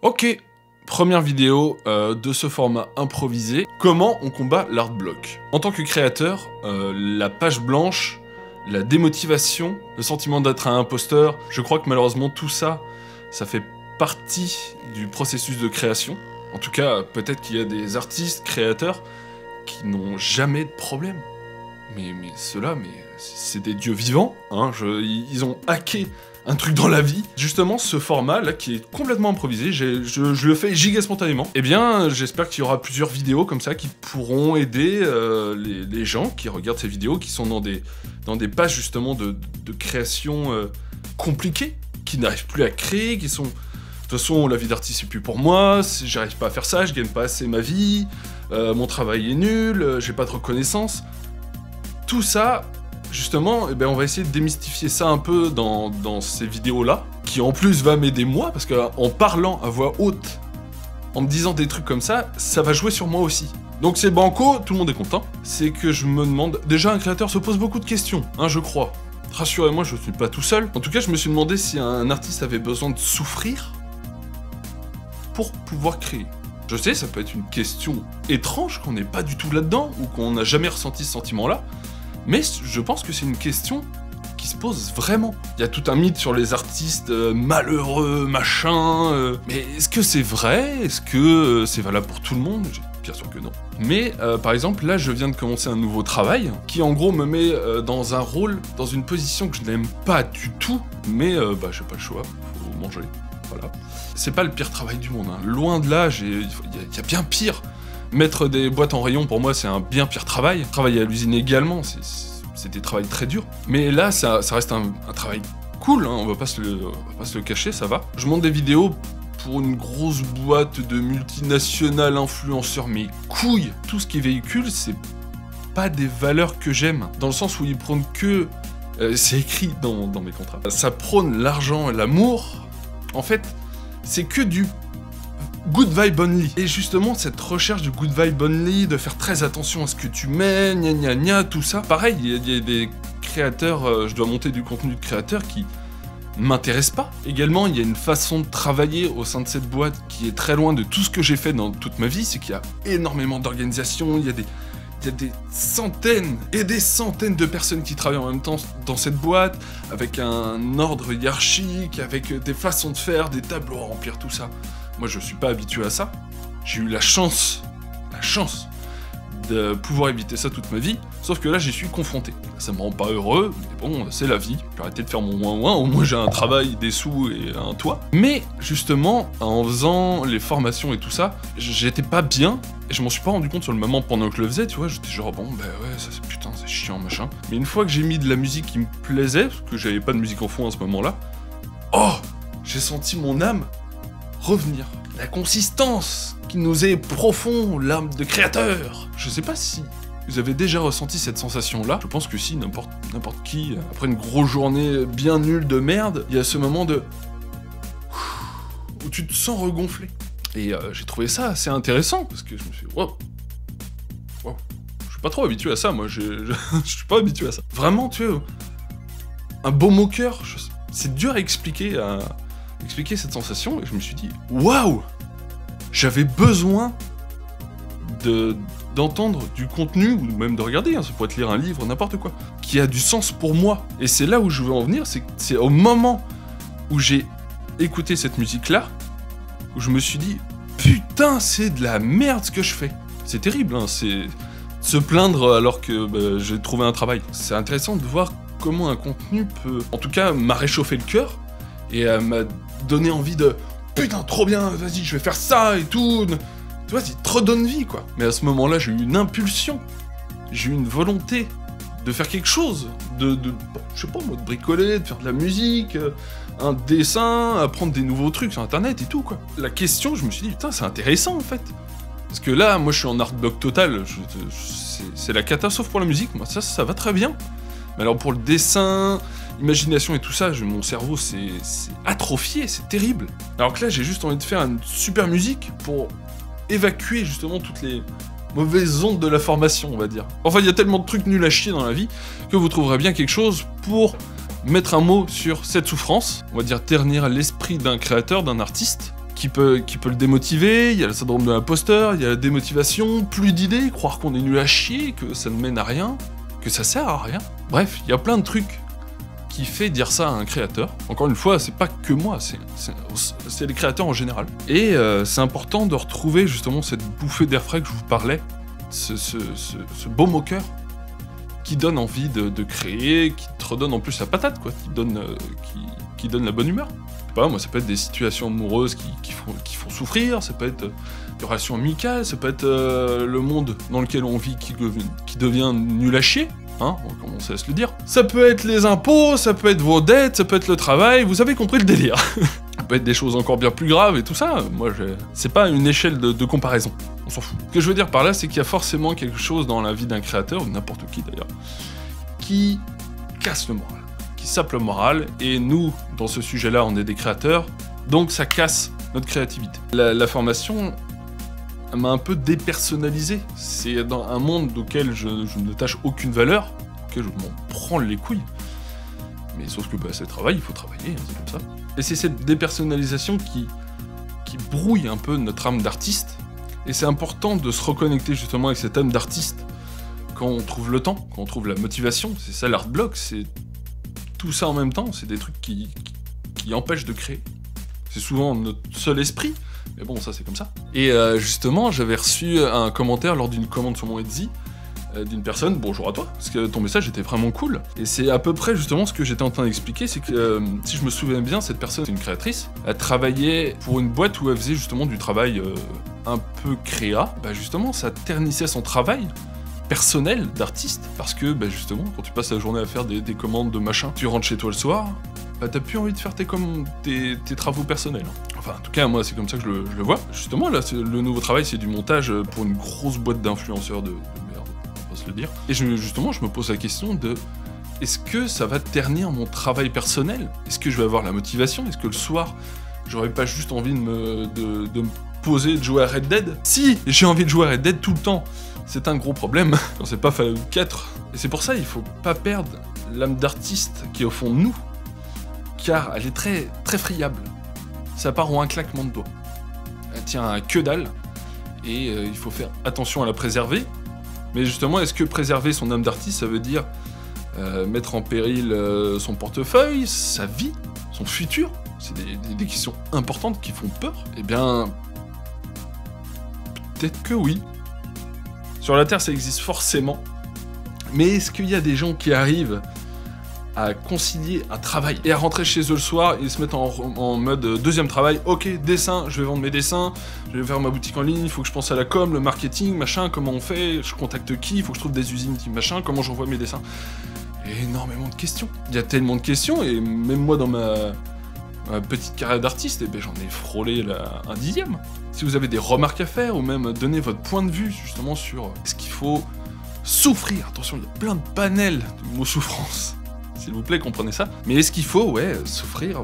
Ok, première vidéo de ce format improvisé. Comment on combat l'art block? En tant que créateur, la page blanche, la démotivation, le sentiment d'être un imposteur, je crois que malheureusement tout ça, ça fait partie du processus de création. En tout cas, peut-être qu'il y a des artistes, créateurs, qui n'ont jamais de problème. Mais ceux-là, c'est des dieux vivants, hein, ils ont hacké un truc dans la vie. Justement, ce format-là, qui est complètement improvisé, je le fais giga spontanément. Eh bien, j'espère qu'il y aura plusieurs vidéos comme ça qui pourront aider les gens qui regardent ces vidéos, qui sont dans des pages justement de création compliquées, qui n'arrivent plus à créer, qui sont... De toute façon, la vie d'artiste, c'est plus pour moi, j'arrive pas à faire ça, je gagne pas assez ma vie, mon travail est nul, j'ai pas de reconnaissance. Tout ça, justement, eh ben, on va essayer de démystifier ça un peu dans ces vidéos-là, qui en plus va m'aider moi, parce qu'en parlant à voix haute, en me disant des trucs comme ça, ça va jouer sur moi aussi. Donc c'est banco, tout le monde est content. C'est que je me demande... Déjà, un créateur se pose beaucoup de questions, hein, je crois. Rassurez-moi, je suis pas tout seul. En tout cas, je me suis demandé si un artiste avait besoin de souffrir pour pouvoir créer. Je sais, ça peut être une question étrange, qu'on n'est pas du tout là-dedans, ou qu'on n'a jamais ressenti ce sentiment-là, mais je pense que c'est une question qui se pose vraiment. Il y a tout un mythe sur les artistes malheureux, machin, mais est-ce que c'est vrai? Est-ce que c'est valable pour tout le monde? Bien sûr que non. Mais par exemple, là, je viens de commencer un nouveau travail, qui en gros me met dans un rôle, dans une position que je n'aime pas du tout, mais j'ai pas le choix, faut manger, voilà. C'est pas le pire travail du monde, hein. Loin de là, il y a bien pire. Mettre des boîtes en rayon, pour moi, c'est un bien pire travail. Travailler à l'usine également, c'est des travails très durs. Mais là, ça reste un travail cool, hein. On va pas se le cacher, ça va. Je monte des vidéos pour une grosse boîte de multinationales influenceurs, mais couilles. Tout ce qu'ils véhiculent, c'est pas des valeurs que j'aime. Dans le sens où ils prônent que... c'est écrit dans mes contrats. Ça prône l'argent et l'amour. En fait, c'est que du good vibe only. Et justement, cette recherche du good vibe only, de faire très attention à ce que tu mets, gna gna gna, tout ça. Pareil, il y a des créateurs, je dois monter du contenu de créateurs qui m'intéressent pas. Également, il y a une façon de travailler au sein de cette boîte qui est très loin de tout ce que j'ai fait dans toute ma vie. C'est qu'il y a énormément d'organisation, il y a des centaines et des centaines de personnes qui travaillent en même temps dans cette boîte, avec un ordre hiérarchique, avec des façons de faire, des tableaux à remplir, tout ça. Moi, je suis pas habitué à ça. J'ai eu la chance de pouvoir éviter ça toute ma vie, sauf que là, j'y suis confronté. Ça me rend pas heureux, mais bon, c'est la vie. J'ai arrêté de faire mon ouin-ouin, au moins j'ai un travail, des sous et un toit. Mais, justement, en faisant les formations et tout ça, j'étais pas bien, et je m'en suis pas rendu compte sur le moment pendant que je le faisais, tu vois, j'étais genre, bon, bah ouais, ça c'est putain, c'est chiant, machin. Mais une fois que j'ai mis de la musique qui me plaisait, parce que j'avais pas de musique en fond à ce moment-là, oh, j'ai senti mon âme revenir. La consistance qui nous est profond, l'âme de créateur. Je sais pas si vous avez déjà ressenti cette sensation-là. Je pense que si, n'importe qui, après une grosse journée bien nulle de merde, il y a ce moment de... où tu te sens regonflé. Et j'ai trouvé ça assez intéressant, parce que je me suis dit, wow. Je suis pas trop habitué à ça, moi, je suis pas habitué à ça. Vraiment, tu vois, un beau moqueur, c'est dur à expliquer cette sensation, et je me suis dit, waouh, j'avais besoin d'entendre du contenu, ou même de regarder, hein, ça pourrait être lire un livre, n'importe quoi, qui a du sens pour moi. Et c'est là où je veux en venir, c'est au moment où j'ai écouté cette musique-là, où je me suis dit, putain, c'est de la merde ce que je fais. C'est terrible, hein, c'est se plaindre alors que j'ai trouvé un travail. C'est intéressant de voir comment un contenu peut, en tout cas, m'a réchauffé le cœur, et m'a donné envie de putain, trop bien, vas-y, je vais faire ça et tout. Tu vois, il te redonne vie, quoi. Mais à ce moment-là, j'ai eu une impulsion. J'ai eu une volonté de faire quelque chose. Je sais pas, moi, de bricoler, de faire de la musique, un dessin, apprendre des nouveaux trucs sur Internet et tout, quoi. La question, je me suis dit, putain, c'est intéressant, en fait. Parce que là, moi, je suis en art block total. C'est la catastrophe pour la musique. Moi, ça va très bien. Mais alors, pour le dessin... imagination et tout ça, mon cerveau c'est atrophié, c'est terrible. Alors que là, j'ai juste envie de faire une super musique pour évacuer justement toutes les mauvaises ondes de la formation, on va dire. Enfin, il y a tellement de trucs nuls à chier dans la vie que vous trouverez bien quelque chose pour mettre un mot sur cette souffrance, on va dire ternir l'esprit d'un créateur, d'un artiste, qui peut le démotiver, il y a le syndrome de l'imposteur, il y a la démotivation, plus d'idées, croire qu'on est nul à chier, que ça ne mène à rien, que ça sert à rien. Bref, il y a plein de trucs qui fait dire ça à un créateur. Encore une fois, c'est pas que moi, c'est les créateurs en général. Et c'est important de retrouver justement cette bouffée d'air frais que je vous parlais, ce baume au cœur, qui donne envie de créer, qui te redonne en plus la patate, quoi, qui donne la bonne humeur. Je sais pas, moi, ça peut être des situations amoureuses qui font souffrir, ça peut être des relations amicales, ça peut être le monde dans lequel on vit qui devient nul à chier, hein, on va commencer à se le dire. Ça peut être les impôts, ça peut être vos dettes, ça peut être le travail, vous avez compris le délire. Ça peut être des choses encore bien plus graves et tout ça, moi, c'est pas une échelle de comparaison, on s'en fout. Ce que je veux dire par là, c'est qu'il y a forcément quelque chose dans la vie d'un créateur, ou n'importe qui d'ailleurs, qui casse le moral, qui sape le moral, et nous, dans ce sujet-là, on est des créateurs, donc ça casse notre créativité. La formation m'a un peu dépersonnalisé, c'est dans un monde auquel je ne tâche aucune valeur, auquel je m'en prends les couilles, mais sauf que c'est le travail, il faut travailler, hein, c'est comme ça. Et c'est cette dépersonnalisation qui brouille un peu notre âme d'artiste, et c'est important de se reconnecter justement avec cette âme d'artiste quand on trouve le temps, quand on trouve la motivation, c'est ça l'art block, c'est tout ça en même temps, c'est des trucs qui empêchent de créer. C'est souvent notre seul esprit, mais bon, ça c'est comme ça. Et justement, j'avais reçu un commentaire lors d'une commande sur mon Etsy, d'une personne, bonjour à toi, parce que ton message était vraiment cool. Et c'est à peu près justement ce que j'étais en train d'expliquer, c'est que si je me souviens bien, cette personne, c'est une créatrice, elle travaillait pour une boîte où elle faisait justement du travail un peu créa. Bah justement, ça ternissait son travail personnel d'artiste, parce que justement, quand tu passes la journée à faire des commandes de machin, tu rentres chez toi le soir, t'as plus envie de faire tes travaux personnels. Enfin, en tout cas, moi, c'est comme ça que je le vois. Justement, là, le nouveau travail, c'est du montage pour une grosse boîte d'influenceurs de merde, on va se le dire. Et justement, je me pose la question de... Est-ce que ça va ternir mon travail personnel? Est-ce que je vais avoir la motivation? Est-ce que le soir, j'aurais pas juste envie de me poser, de jouer à Red Dead? Si j'ai envie de jouer à Red Dead tout le temps, c'est un gros problème. Quand c'est pas Fallout 4. Et c'est pour ça, il faut pas perdre l'âme d'artiste qui est au fond de nous, car elle est très, très friable. Ça part en un claquement de doigts. Elle tient à que dalle, et il faut faire attention à la préserver. Mais justement, est-ce que préserver son âme d'artiste, ça veut dire mettre en péril son portefeuille, sa vie, son futur? C'est des questions importantes qui font peur. Eh bien, peut-être que oui. Sur la Terre, ça existe forcément. Mais est-ce qu'il y a des gens qui arrivent à concilier un travail et à rentrer chez eux le soir et se mettre en mode deuxième travail? Ok, dessin, je vais vendre mes dessins, je vais faire ma boutique en ligne, il faut que je pense à la com, le marketing, machin, comment on fait, je contacte qui, il faut que je trouve des usines, machin, comment j'envoie mes dessins. Et énormément de questions. Il y a tellement de questions, et même moi dans ma petite carrière d'artiste, j'en ai frôlé un dixième. Si vous avez des remarques à faire, ou même donner votre point de vue justement sur ce qu'il faut souffrir, attention, il y a plein de panels du mot souffrance, s'il vous plaît, comprenez ça. Mais est-ce qu'il faut, souffrir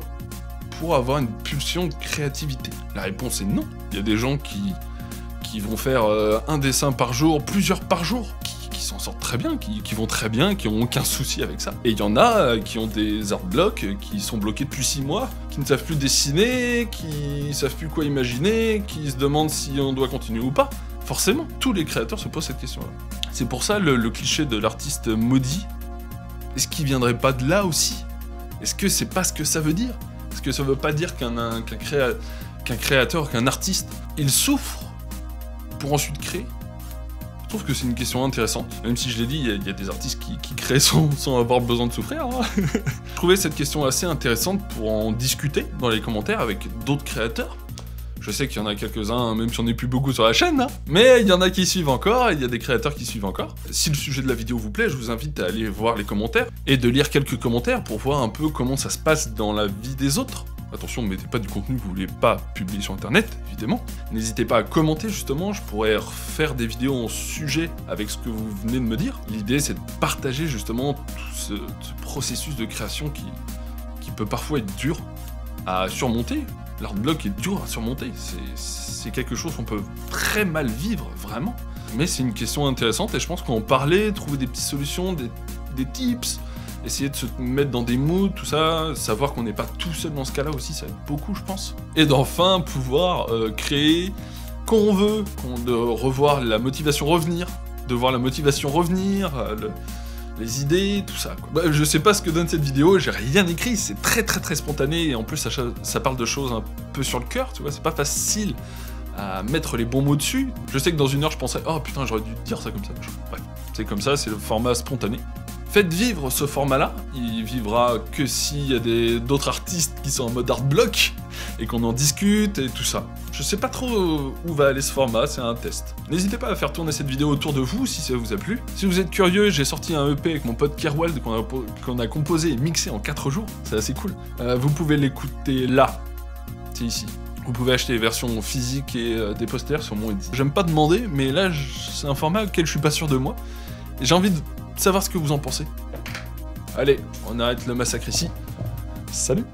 pour avoir une pulsion de créativité? La réponse est non. Il y a des gens qui vont faire un dessin par jour, plusieurs par jour, qui s'en sortent très bien, qui vont très bien, qui n'ont aucun souci avec ça. Et il y en a qui ont des art blocks, qui sont bloqués depuis 6 mois, qui ne savent plus dessiner, qui savent plus quoi imaginer, qui se demandent si on doit continuer ou pas. Forcément, tous les créateurs se posent cette question-là. C'est pour ça le cliché de l'artiste maudit. Est-ce qu'il viendrait pas de là aussi? Est-ce que c'est pas ce que ça veut dire? Est-ce que ça veut pas dire qu'un créateur, qu'un artiste, il souffre pour ensuite créer? Je trouve que c'est une question intéressante. Même si je l'ai dit, il y a des artistes qui créent sans avoir besoin de souffrir. Hein. Je trouvais cette question assez intéressante pour en discuter dans les commentaires avec d'autres créateurs. Je sais qu'il y en a quelques-uns, même si on n'est plus beaucoup sur la chaîne, hein, mais il y en a qui suivent encore, et il y a des créateurs qui suivent encore. Si le sujet de la vidéo vous plaît, je vous invite à aller voir les commentaires, et de lire quelques commentaires pour voir un peu comment ça se passe dans la vie des autres. Attention, ne mettez pas du contenu que vous voulez pas publier sur internet, évidemment. N'hésitez pas à commenter, justement, je pourrais refaire des vidéos en sujet avec ce que vous venez de me dire. L'idée, c'est de partager, justement, tout ce processus de création qui peut parfois être dur à surmonter. L'art block est dur à surmonter, c'est quelque chose qu'on peut très mal vivre, vraiment. Mais c'est une question intéressante, et je pense qu'en parler, trouver des petites solutions, des tips, essayer de se mettre dans des moods, tout ça, savoir qu'on n'est pas tout seul dans ce cas-là aussi, ça aide beaucoup, je pense. Et d'enfin pouvoir créer quand on veut, de revoir la motivation revenir, de voir la motivation revenir, les idées, tout ça, quoi. Bah, je sais pas ce que donne cette vidéo, j'ai rien écrit, c'est très spontané, et en plus ça parle de choses un peu sur le cœur, tu vois, c'est pas facile à mettre les bons mots dessus. Je sais que dans une heure je pensais, oh putain j'aurais dû dire ça comme ça. Bref, c'est comme ça, c'est le format spontané. Faites vivre ce format-là, il vivra que s'il y a d'autres artistes qui sont en mode art block, et qu'on en discute et tout ça. Je sais pas trop où va aller ce format, c'est un test. N'hésitez pas à faire tourner cette vidéo autour de vous si ça vous a plu. Si vous êtes curieux, j'ai sorti un EP avec mon pote Kerwald qu'on a composé et mixé en 4 jours, c'est assez cool. Vous pouvez l'écouter là, c'est ici. Vous pouvez acheter les versions physiques et des posters sur mon Etsy. J'aime pas demander, mais là c'est un format auquel je suis pas sûr de moi, et j'ai envie de savoir ce que vous en pensez. Allez, on arrête le massacre ici. Salut!